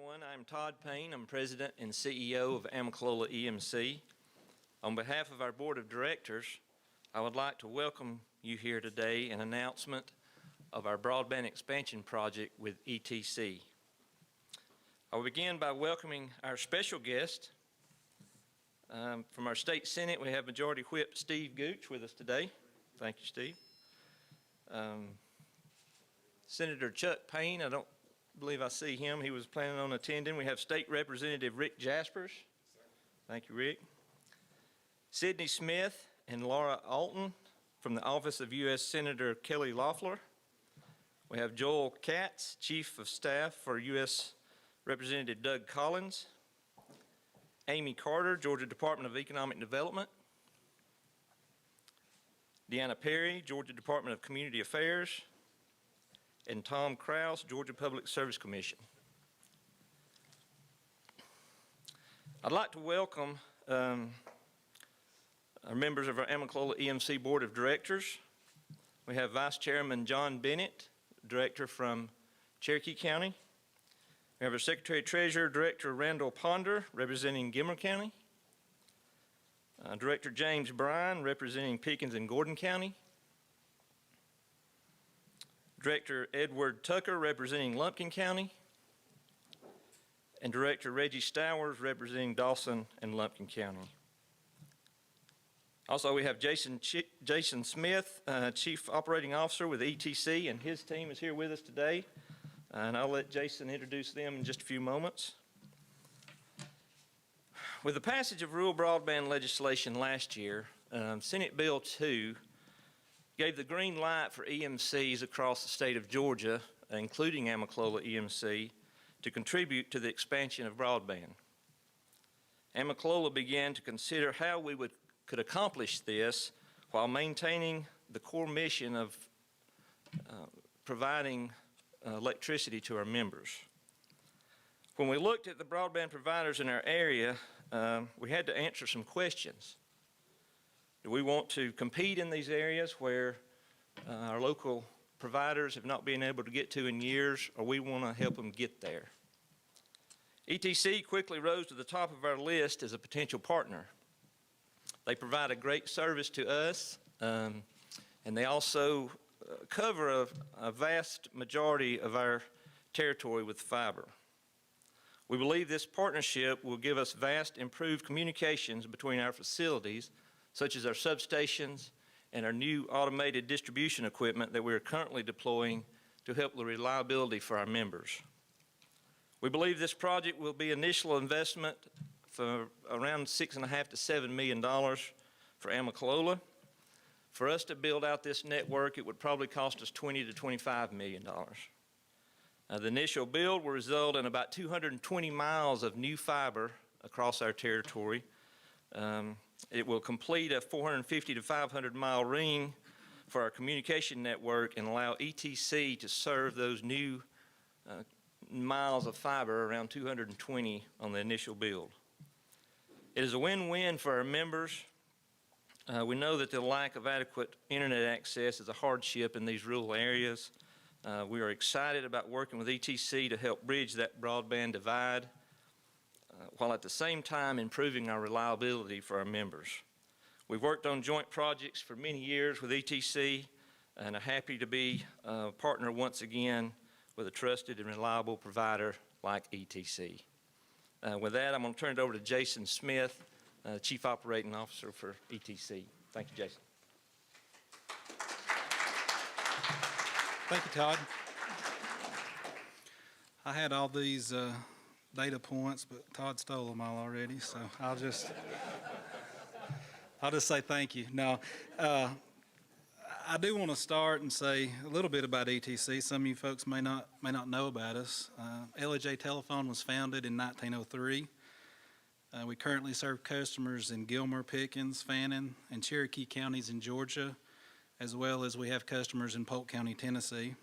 everyone. I'm Todd Payne. I'm President and CEO of Amicalola EMC. On behalf of our Board of Directors, I would like to welcome you here today an announcement of our broadband expansion project with ETC. I will begin by welcoming our special guest. From our State Senate, we have Majority Whip Steve Gooch with us today. Thank you, Steve. Senator Chuck Payne, I don't believe I see him. He was planning on attending. We have State Representative Rick Jaspers. Thank you, Rick. Sydney Smith and Laura Alton from the Office of U.S. Senator Kelly Loeffler. We have Joel Katz, Chief of Staff for U.S. Representative Doug Collins. Amy Carter, Georgia Department of Economic Development. Deanna Perry, Georgia Department of Community Affairs. And Tom Krause, Georgia Public Service Commission. I'd like to welcome our members of our Amicalola EMC Board of Directors. We have Vice Chairman John Bennett, Director from Cherokee County. We have our Secretary-Treasurer, Director Randall Ponder, representing Gilmer County. Director James Bryan, representing Pickens and Gordon County. Director Edward Tucker, representing Lumpkin County. And Director Reggie Stowers, representing Dawson and Lumpkin County. Also, we have Jason Smith, Chief Operating Officer with ETC, and his team is here with us today. And I'll let Jason introduce them in just a few moments. With the passage of rural broadband legislation last year, Senate Bill 2 gave the green light for EMCs across the state of Georgia, including Amicalola EMC, to contribute to the expansion of broadband. Amicalola began to consider how we could accomplish this while maintaining the core mission of providing electricity to our members. When we looked at the broadband providers in our area, we had to answer some questions. Do we want to compete in these areas where our local providers have not been able to get to in years, or we want to help them get there? ETC quickly rose to the top of our list as a potential partner. They provide a great service to us, and they also cover a vast majority of our territory with fiber. We believe this partnership will give us vast improved communications between our facilities, such as our substations and our new automated distribution equipment that we are currently deploying to help the reliability for our members. We believe this project will be initial investment for around $6.5 to $7 million for Amicalola. For us to build out this network, it would probably cost us $20 to $25 million. The initial build will result in about 220 miles of new fiber across our territory. It will complete a 450 to 500 mile ring for our communication network and allow ETC to serve those new miles of fiber, around 220 on the initial build. It is a win-win for our members. We know that the lack of adequate internet access is a hardship in these rural areas. We are excited about working with ETC to help bridge that broadband divide, while at the same time improving our reliability for our members. We've worked on joint projects for many years with ETC and are happy to be a partner once again with a trusted and reliable provider like ETC. With that, I'm going to turn it over to Jason Smith, Chief Operating Officer for ETC. Thank you, Jason. Thank you, Todd. I had all these data points, but Todd stole them all already, so I'll just say thank you. Now, I do want to start and say a little bit about ETC. Some of you folks may not know about us. LJ Telephone was founded in 1903. We currently serve customers in Gilmer, Pickens, Fannin, and Cherokee counties in Georgia, as well as we have customers in Polk County, Tennessee.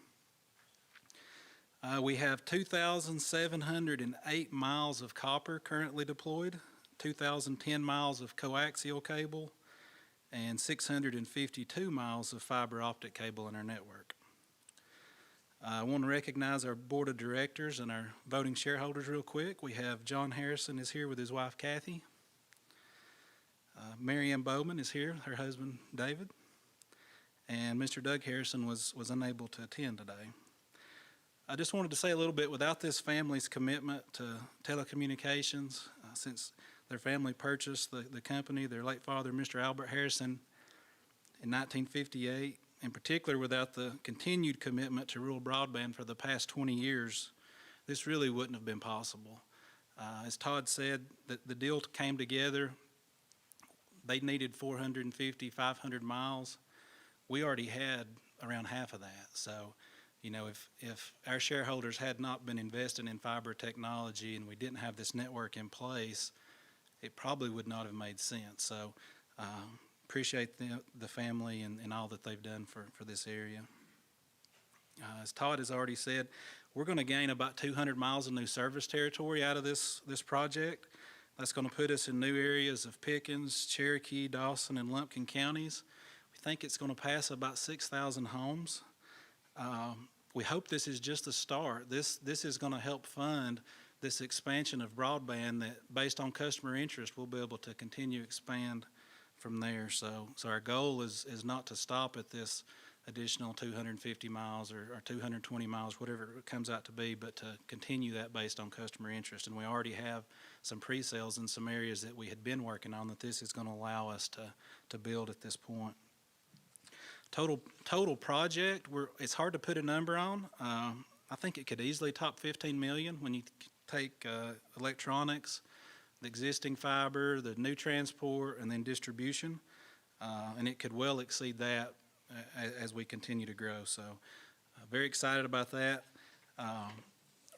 We have 2,708 miles of copper currently deployed, 2,010 miles of coaxial cable, and 652 miles of fiber optic cable in our network. I want to recognize our board of directors and our voting shareholders real quick. We have John Harrison is here with his wife Kathy. Mary Ann Bowman is here, her husband David. And Mr. Doug Harrison was unable to attend today. I just wanted to say a little bit, without this family's commitment to telecommunications, since their family purchased the company, their late father, Mr. Albert Harrison, in 1958, in particular without the continued commitment to rural broadband for the past 20 years, this really wouldn't have been possible. As Todd said, the deal came together. They needed 450, 500 miles. We already had around half of that. So, you know, if our shareholders had not been investing in fiber technology and we didn't have this network in place, it probably would not have made sense. So, appreciate the family and all that they've done for this area. As Todd has already said, we're going to gain about 200 miles of new service territory out of this project. That's going to put us in new areas of Pickens, Cherokee, Dawson, and Lumpkin counties. We think it's going to pass about 6,000 homes. We hope this is just a start. This is going to help fund this expansion of broadband that, based on customer interest, we'll be able to continue to expand from there. So our goal is not to stop at this additional 250 miles or 220 miles, whatever it comes out to be, but to continue that based on customer interest. And we already have some pre-sales in some areas that we had been working on that this is going to allow us to build at this point. Total project, it's hard to put a number on. I think it could easily top 15 million when you take electronics, the existing fiber, the new transport, and then distribution. And it could well exceed that as we continue to grow. So very excited about that.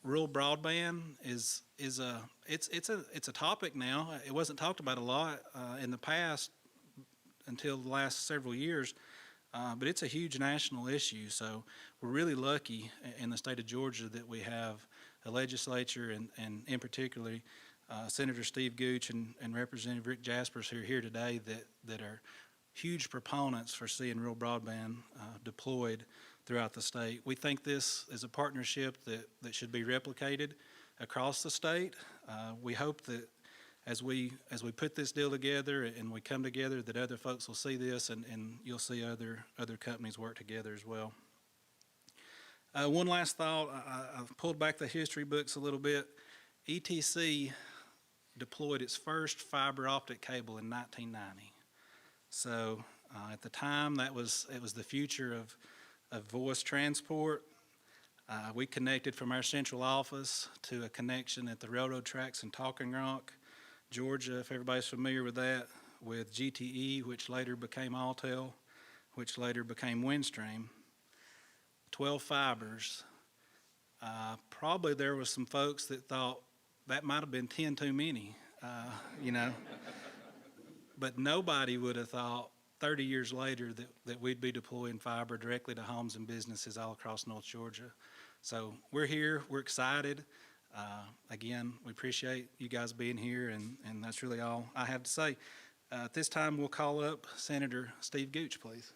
Rural broadband is a topic now. It wasn't talked about a lot in the past until the last several years, but it's a huge national issue. So we're really lucky in the state of Georgia that we have a legislature and in particular Senator Steve Gooch and Representative Rick Jaspers who are here today that are huge proponents for seeing rural broadband deployed throughout the state. We think this is a partnership that should be replicated across the state. We hope that as we put this deal together and we come together, that other folks will see this and you'll see other companies work together as well. One last thought, I've pulled back the history books a little bit. ETC deployed its first fiber optic cable in 1990. So at the time, it was the future of voice transport. We connected from our central office to a connection at the railroad tracks in Talking Rock, Georgia, if everybody's familiar with that, with GTE, which later became Altel, which later became Windstream. 12 fibers. Probably there was some folks that thought that might have been 10 too many, you know. But nobody would have thought 30 years later that we'd be deploying fiber directly to homes and businesses all across North Georgia. So we're here, we're excited. Again, we appreciate you guys being here, and that's really all I have to say. At this time, we'll call up Senator Steve Gooch, please.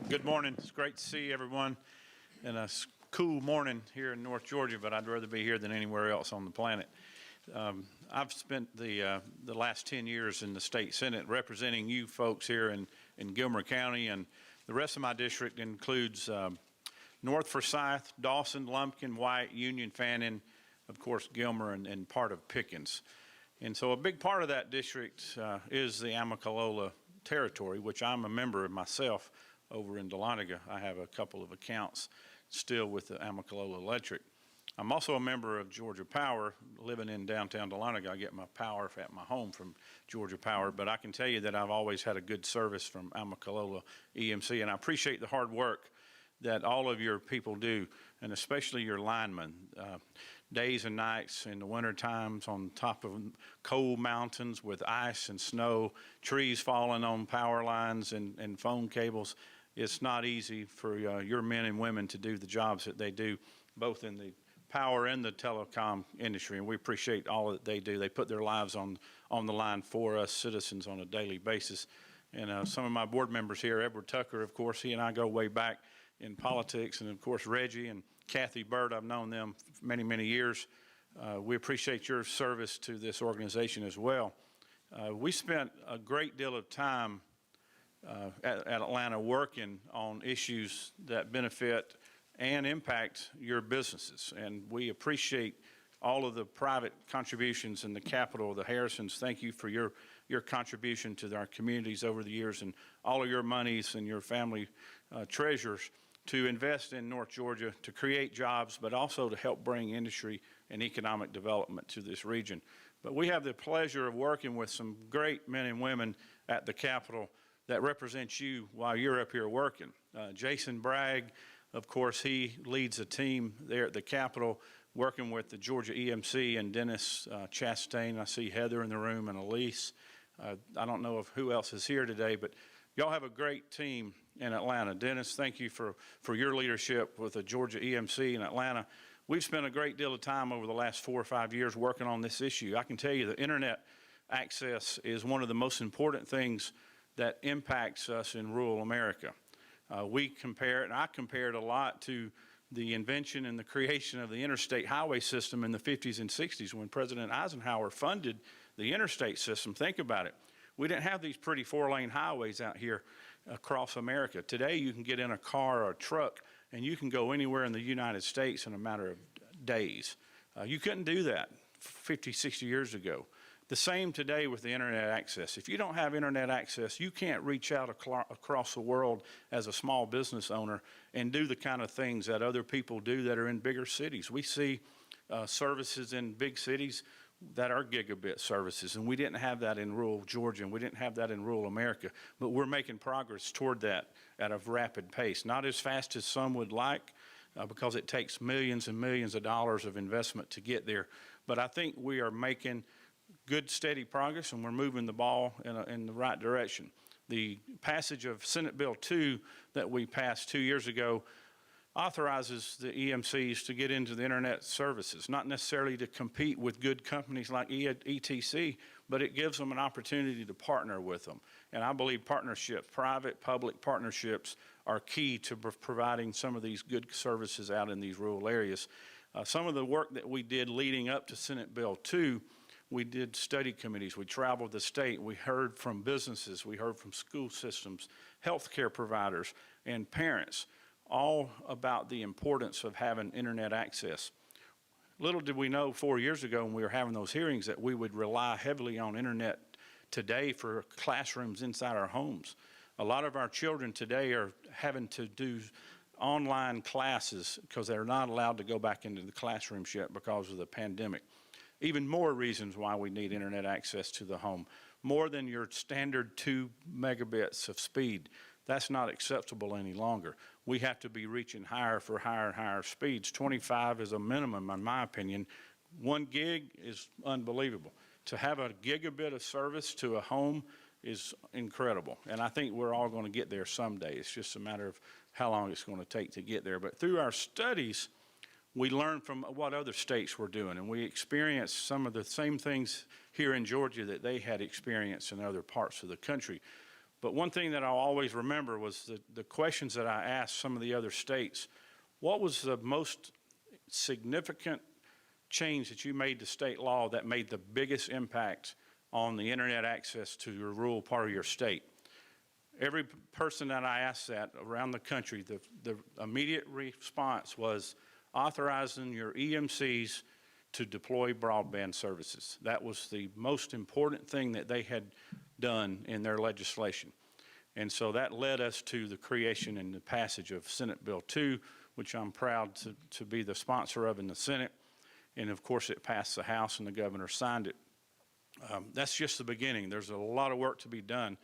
Good morning. It's great to see everyone. And a cool morning here in North Georgia, but I'd rather be here than anywhere else on the planet. I've spent the last 10 years in the state Senate representing you folks here in Gilmer County, and the rest of my district includes North Forsyth, Dawson, Lumpkin, White, Union, Fannin, of course Gilmer, and part of Pickens. And so a big part of that district is the Amicalola territory, which I'm a member of myself over in Dahlonega. I have a couple of accounts still with the Amicalola Electric. I'm also a member of Georgia Power. Living in downtown Dahlonega, I get my power at my home from Georgia Power, but I can tell you that I've always had a good service from Amicalola EMC, and I appreciate the hard work that all of your people do, and especially your linemen. Days and nights in the winter times on top of cold mountains with ice and snow, trees falling on power lines and phone cables. It's not easy for your men and women to do the jobs that they do, both in the power in the telecom industry, and we appreciate all that they do. They put their lives on the line for us citizens on a daily basis. And some of my board members here, Edward Tucker, of course, he and I go way back in politics, and of course Reggie and Kathy Bird, I've known them for many, many years. We appreciate your service to this organization as well. We spent a great deal of time at Atlanta working on issues that benefit and impact your businesses, and we appreciate all of the private contributions and the capital. The Harrisons, thank you for your contribution to our communities over the years, and all of your monies and your family treasures to invest in North Georgia, to create jobs, but also to help bring industry and economic development to this region. But we have the pleasure of working with some great men and women at the Capitol that represent you while you're up here working. Jason Bragg, of course, he leads a team there at the Capitol working with the Georgia EMC and Dennis Chastain. I see Heather in the room and Elise. I don't know of who else is here today, but y'all have a great team in Atlanta. Dennis, thank you for your leadership with the Georgia EMC in Atlanta. We've spent a great deal of time over the last 4 or 5 years working on this issue. I can tell you the internet access is one of the most important things that impacts us in rural America. We compare it, and I compare it a lot to the invention and the creation of the interstate highway system in the 50s and 60s when President Eisenhower funded the interstate system. Think about it. We didn't have these pretty 4-lane highways out here across America. Today you can get in a car or a truck and you can go anywhere in the United States in a matter of days. You couldn't do that 50, 60 years ago. The same today with the internet access. If you don't have internet access, you can't reach out across the world as a small business owner and do the kind of things that other people do that are in bigger cities. We see services in big cities that are gigabit services, and we didn't have that in rural Georgia, and we didn't have that in rural America, but we're making progress toward that at a rapid pace. Not as fast as some would like, because it takes millions and millions of dollars of investment to get there, but I think we are making good, steady progress, and we're moving the ball in the right direction. The passage of Senate Bill 2 that we passed 2 years ago authorizes the EMCs to get into the internet services, not necessarily to compete with good companies like ETC, but it gives them an opportunity to partner with them. And I believe partnerships, private-public partnerships, are key to providing some of these good services out in these rural areas. Some of the work that we did leading up to Senate Bill 2, we did study committees, we traveled the state, we heard from businesses, we heard from school systems, healthcare providers, and parents, all about the importance of having internet access. Little did we know 4 years ago when we were having those hearings that we would rely heavily on internet today for classrooms inside our homes. A lot of our children today are having to do online classes because they're not allowed to go back into the classrooms yet because of the pandemic. Even more reasons why we need internet access to the home. More than your standard 2 megabits of speed. That's not acceptable any longer. We have to be reaching higher for higher and higher speeds. 25 is a minimum, in my opinion. 1 gig is unbelievable. To have a gigabit of service to a home is incredible. And I think we're all going to get there someday. It's just a matter of how long it's going to take to get there. But through our studies, we learned from what other states were doing, and we experienced some of the same things here in Georgia that they had experienced in other parts of the country. But one thing that I'll always remember was the questions that I asked some of the other states. What was the most significant change that you made to state law that made the biggest impact on the internet access to your rural part of your state? Every person that I asked that around the country, the immediate response was authorizing your EMCs to deploy broadband services. That was the most important thing that they had done in their legislation. And so that led us to the creation and the passage of Senate Bill 2, which I'm proud to be the sponsor of in the Senate. And of course it passed the House and the governor signed it. That's just the beginning. There's a lot of work to be done.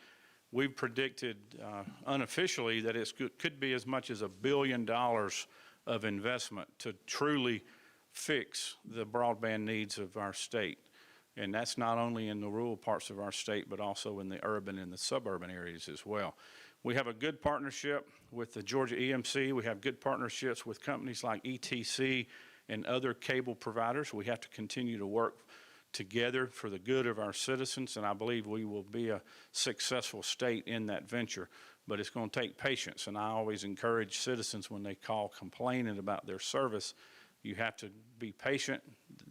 We've predicted unofficially that it could be as much as $1 billion of investment to truly fix the broadband needs of our state. And that's not only in the rural parts of our state, but also in the urban and the suburban areas as well. We have a good partnership with the Georgia EMC. We have good partnerships with companies like ETC and other cable providers. We have to continue to work together for the good of our citizens, and I believe we will be a successful state in that venture. But it's going to take patience, and I always encourage citizens when they call complaining about their service, you have to be patient.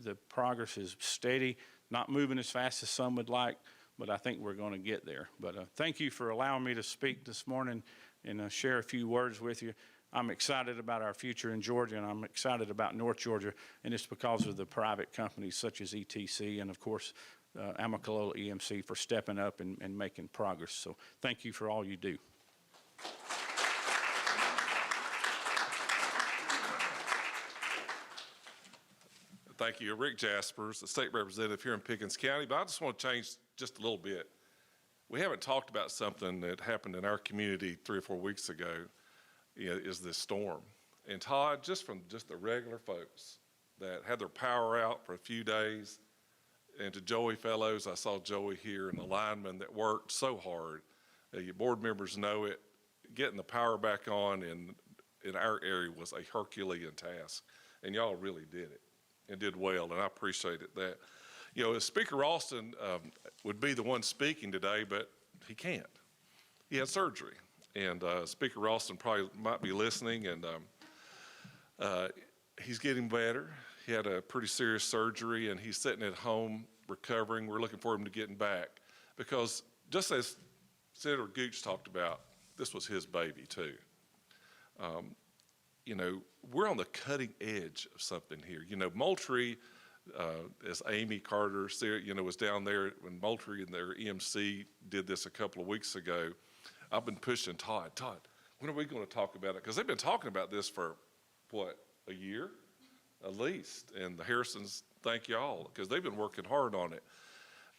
The progress is steady, not moving as fast as some would like, but I think we're going to get there. But thank you for allowing me to speak this morning and share a few words with you. I'm excited about our future in Georgia, and I'm excited about North Georgia, and it's because of the private companies such as ETC and, of course, Amicalola EMC for stepping up and making progress. So thank you for all you do. Thank you. Rick Jaspers, the state representative here in Pickens County, but I just want to change just a little bit. We haven't talked about something that happened in our community 3 or 4 weeks ago, is this storm. And Todd, just from the regular folks that had their power out for a few days, and to Joey Fellows, I saw Joey here, and the linemen that worked so hard. Your board members know it. Getting the power back on in our area was a Herculean task, and y'all really did it. And did well, and I appreciated that. You know, Speaker Ralston would be the one speaking today, but he can't. He had surgery, and Speaker Ralston probably might be listening, and he's getting better. He had a pretty serious surgery, and he's sitting at home recovering. We're looking for him to getting back, because just as Senator Gooch talked about, this was his baby too. You know, we're on the cutting edge of something here. You know, Moultrie, as Amy Carter, you know, was down there when Moultrie and their EMC did this a couple of weeks ago. I've been pushing Todd, when are we going to talk about it? Because they've been talking about this for, what, a year at least. And the Harrisons, thank y'all, because they've been working hard on it.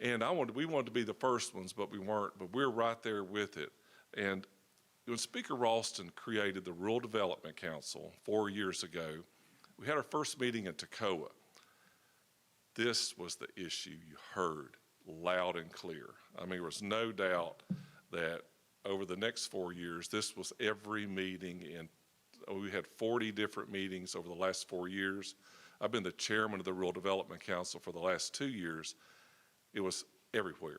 And we wanted to be the first ones, but we weren't. But we're right there with it. And when Speaker Ralston created the Rural Development Council 4 years ago, we had our first meeting in Toccoa. This was the issue you heard loud and clear. I mean, there was no doubt that over the next 4 years, this was every meeting, and we had 40 different meetings over the last 4 years. I've been the chairman of the Rural Development Council for the last 2 years. It was everywhere.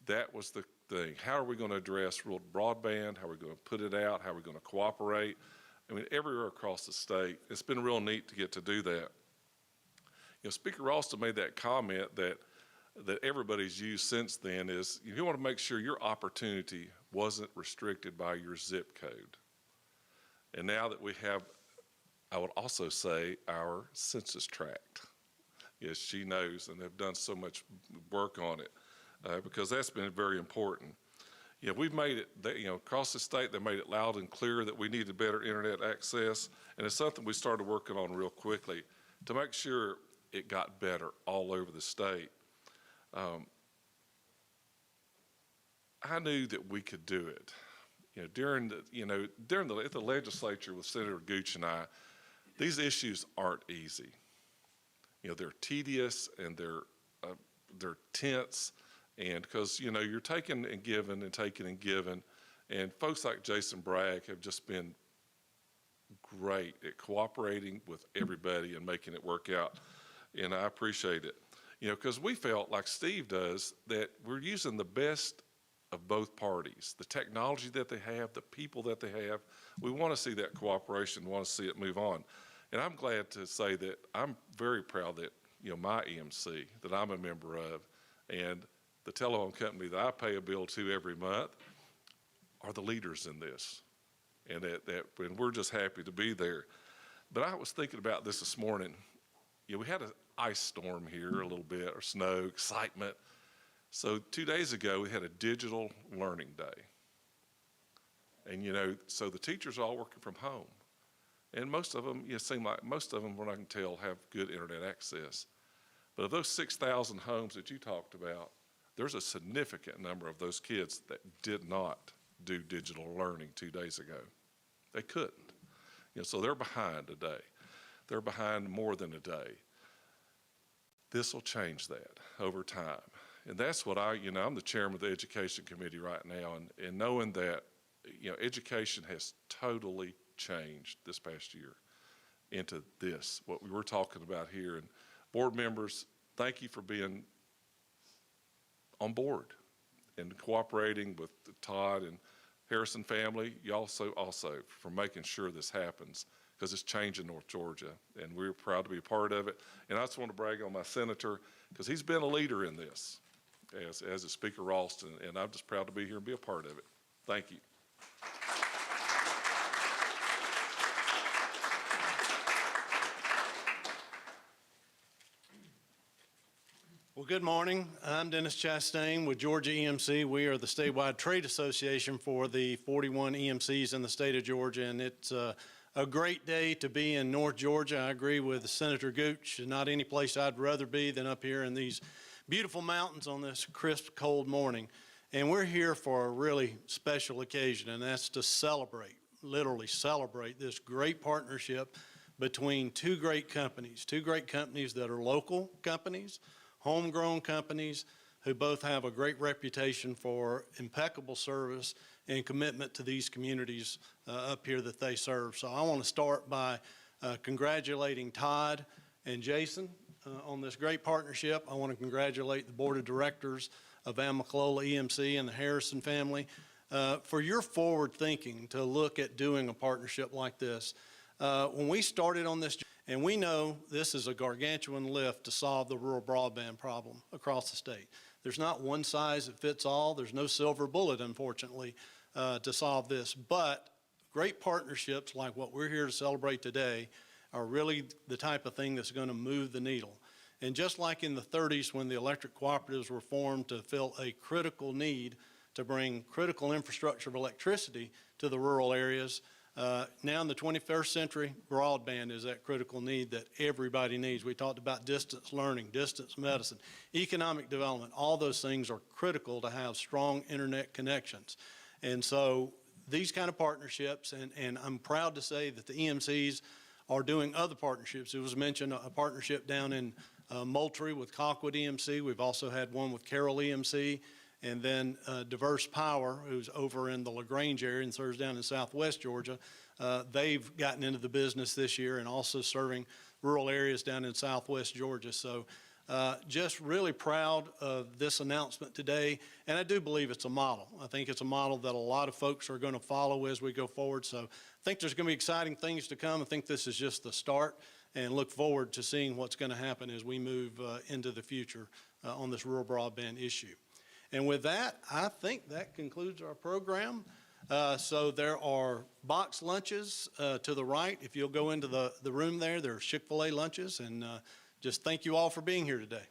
That was the thing. How are we going to address rural broadband? How are we going to put it out? How are we going to cooperate? I mean, everywhere across the state. It's been real neat to get to do that. You know, Speaker Ralston made that comment that everybody's used since then is you want to make sure your opportunity wasn't restricted by your zip code. And now that we have, I would also say, our census tract. Yes, she knows, and they've done so much work on it. Because that's been very important. You know, we've made it, across the state, they made it loud and clear that we needed better internet access, and it's something we started working on real quickly to make sure it got better all over the state. I knew that we could do it. You know, during the legislature with Senator Gooch and I, these issues aren't easy. You know, they're tedious and they're tense. And because, you know, you're taking and giving and taking and giving. And folks like Jason Bragg have just been great at cooperating with everybody and making it work out. And I appreciate it. You know, because we felt, like Steve does, that we're using the best of both parties. The technology that they have, the people that they have. We want to see that cooperation, want to see it move on. And I'm glad to say that I'm very proud that, you know, my EMC, that I'm a member of, and the telephone company that I pay a bill to every month are the leaders in this. And and we're just happy to be there. But I was thinking about this morning. You know, we had an ice storm here a little bit, or snow, excitement. So 2 days ago, we had a digital learning day. And, you know, so the teachers are all working from home. And most of them, it seem like most of them, what I can tell, have good internet access. But of those 6,000 homes that you talked about, there's a significant number of those kids that did not do digital learning 2 days ago. They couldn't. You know, so they're behind a day. They're behind more than a day. This will change that over time. And that's what I'm the chairman of the Education Committee right now, and knowing that, you know, education has totally changed this past year. into this, what we were talking about here. And board members, thank you for being on board and cooperating with Todd and Harrison family. You also for making sure this happens, because it's changing North Georgia, and we're proud to be a part of it. And I just want to brag on my senator, because he's been a leader in this, as is Speaker Ralston, and I'm just proud to be here and be a part of it. Thank you. Well, good morning. I'm Dennis Chastain with Georgia EMC. We are the statewide trade association for the 41 EMCs in the state of Georgia, and it's a great day to be in North Georgia. I agree with Senator Gooch. Not any place I'd rather be than up here in these beautiful mountains on this crisp, cold morning. And we're here for a really special occasion, and that's to celebrate, literally celebrate this great partnership between two great companies that are local companies, homegrown companies who both have a great reputation for impeccable service and commitment to these communities up here that they serve. So I want to start by congratulating Todd and Jason on this great partnership. I want to congratulate the Board of Directors of Amicalola EMC and the Harrison family for your forward thinking to look at doing a partnership like this. When we started on this, and we know this is a gargantuan lift to solve the rural broadband problem across the state. There's not one size that fits all. There's no silver bullet, unfortunately, to solve this. But great partnerships like what we're here to celebrate today are really the type of thing that's going to move the needle. And just like in the 30s when the electric cooperatives were formed to fill a critical need to bring critical infrastructure of electricity to the rural areas, now in the 21st century, broadband is that critical need that everybody needs. We talked about distance learning, distance medicine, economic development. All those things are critical to have strong internet connections. And so these kind of partnerships, and I'm proud to say that the EMCs are doing other partnerships. It was mentioned a partnership down in Moultrie with Colquitt EMC. We've also had one with Carroll EMC. And then Diverse Power, who's over in the LaGrange area and serves down in southwest Georgia, they've gotten into the business this year and also serving rural areas down in southwest Georgia. So just really proud of this announcement today. And I do believe it's a model. I think it's a model that a lot of folks are going to follow as we go forward. So I think there's going to be exciting things to come. I think this is just the start, and look forward to seeing what's going to happen as we move into the future on this rural broadband issue. And with that, I think that concludes our program. So there are box lunches to the right. If you'll go into the room there, there are Chick-fil-A lunches. And just thank you all for being here today.